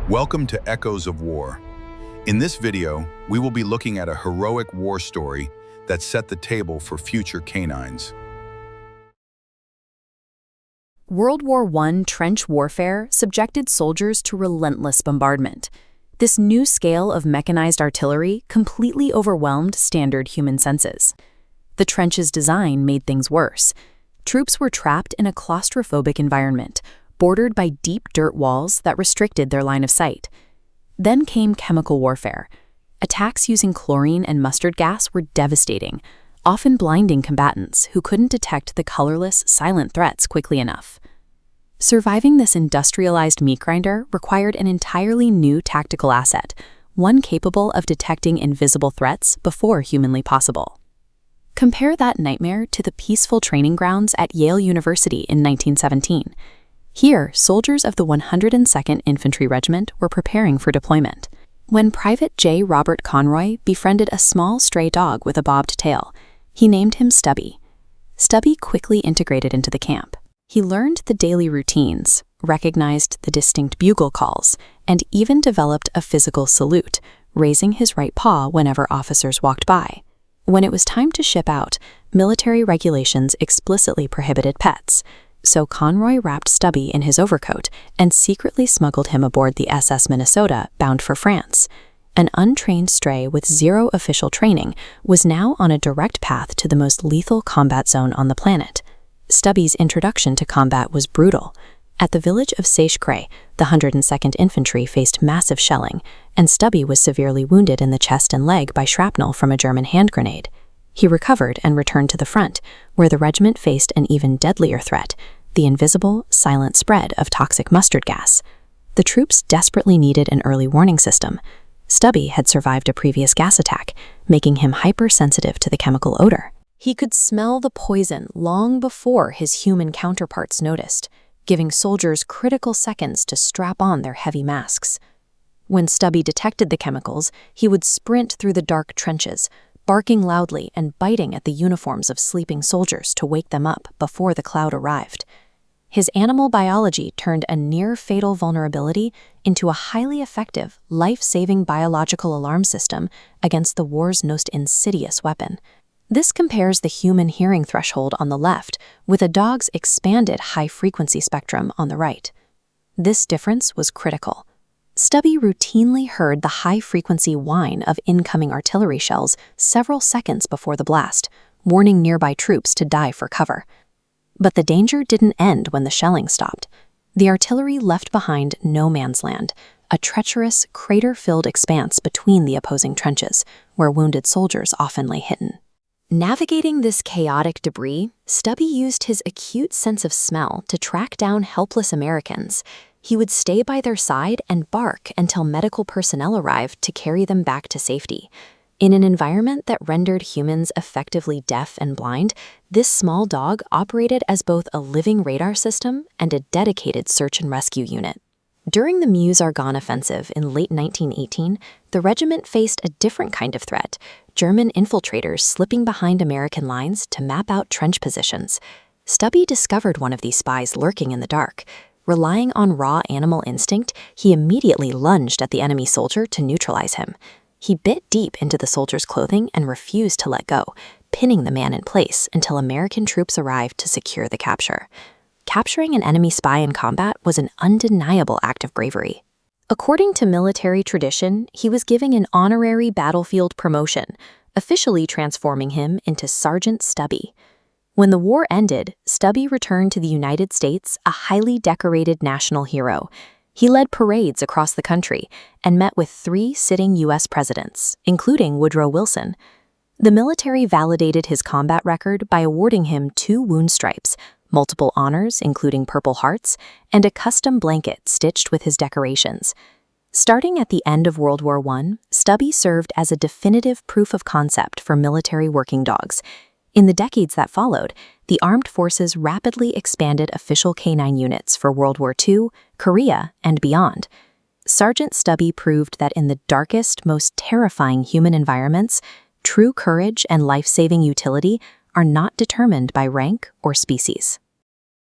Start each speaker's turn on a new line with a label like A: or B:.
A: Welcome to Echoes of War. In this video, we will be looking at a heroic war story that set the table for future canines.
B: World War I trench warfare subjected soldiers to relentless bombardment. This new scale of mechanized artillery completely overwhelmed standard human senses. The trench's design made things worse. Troops were trapped in a claustrophobic environment, bordered by deep dirt walls that restricted their line of sight. Then came chemical warfare. Attacks using chlorine and mustard gas were devastating, often blinding combatants who couldn't detect the colorless, silent threats quickly enough. Surviving this industrialized meat grinder required an entirely new tactical asset, one capable of detecting invisible threats before humanly possible. Compare that nightmare to the peaceful training grounds at Yale University in 1917. Here, soldiers of the 102nd Infantry Regiment were preparing for deployment, when Private J. Robert Conroy befriended a small stray dog with a bobbed tail. He named him Stubby. Stubby quickly integrated into the camp. He learned the daily routines, recognized the distinct bugle calls, and even developed a physical salute, raising his right paw whenever officers walked by. When it was time to ship out, military regulations explicitly prohibited pets, so Conroy wrapped Stubby in his overcoat and secretly smuggled him aboard the SS Minnesota bound for France. An untrained stray with zero official training was now on a direct path to the most lethal combat zone on the planet. Stubby's introduction to combat was brutal. At the village of Seiche-Cray, the 102nd Infantry faced massive shelling, and Stubby was severely wounded in the chest and leg by shrapnel from a German hand grenade. He recovered and returned to the front, where the regiment faced an even deadlier threat, the invisible, silent spread of toxic mustard gas. The troops desperately needed an early warning system. Stubby had survived a previous gas attack, making him hypersensitive to the chemical odor. He could smell the poison long before his human counterparts noticed, giving soldiers critical seconds to strap on their heavy masks. When Stubby detected the chemicals, he would sprint through the dark trenches, barking loudly and biting at the uniforms of sleeping soldiers to wake them up before the cloud arrived. His animal biology turned a near-fatal vulnerability into a highly effective, life-saving biological alarm system against the war's most insidious weapon. This compares the human hearing threshold on the left with a dog's expanded high-frequency spectrum on the right. This difference was critical. Stubby routinely heard the high-frequency whine of incoming artillery shells several seconds before the blast, warning nearby troops to dive for cover. But the danger didn't end when the shelling stopped. The artillery left behind no man's land, a treacherous, crater-filled expanse between the opposing trenches, where wounded soldiers often lay hidden. Navigating this chaotic debris, Stubby used his acute sense of smell to track down helpless Americans. He would stay by their side and bark until medical personnel arrived to carry them back to safety. In an environment that rendered humans effectively deaf and blind, this small dog operated as both a living radar system and a dedicated search and rescue unit. During the Meuse-Argonne offensive in late 1918, the regiment faced a different kind of threat, German infiltrators slipping behind American lines to map out trench positions. Stubby discovered one of these spies lurking in the dark. Relying on raw animal instinct, he immediately lunged at the enemy soldier to neutralize him. He bit deep into the soldier's clothing and refused to let go, pinning the man in place until American troops arrived to secure the capture. Capturing an enemy spy in combat was an undeniable act of bravery. According to military tradition, he was given an honorary battlefield promotion, officially transforming him into Sergeant Stubby. When the war ended, Stubby returned to the United States a highly decorated national hero. He led parades across the country and met with 3 sitting U.S. presidents, including Woodrow Wilson. The military validated his combat record by awarding him 2 wound stripes, multiple honors including Purple Hearts, and a custom blanket stitched with his decorations. Starting at the end of World War I, Stubby served as a definitive proof of concept for military working dogs. In the decades that followed, the armed forces rapidly expanded official canine units for World War II, Korea, and beyond. Sergeant Stubby proved that in the darkest, most terrifying human environments, true courage and life-saving utility are not determined by rank or species.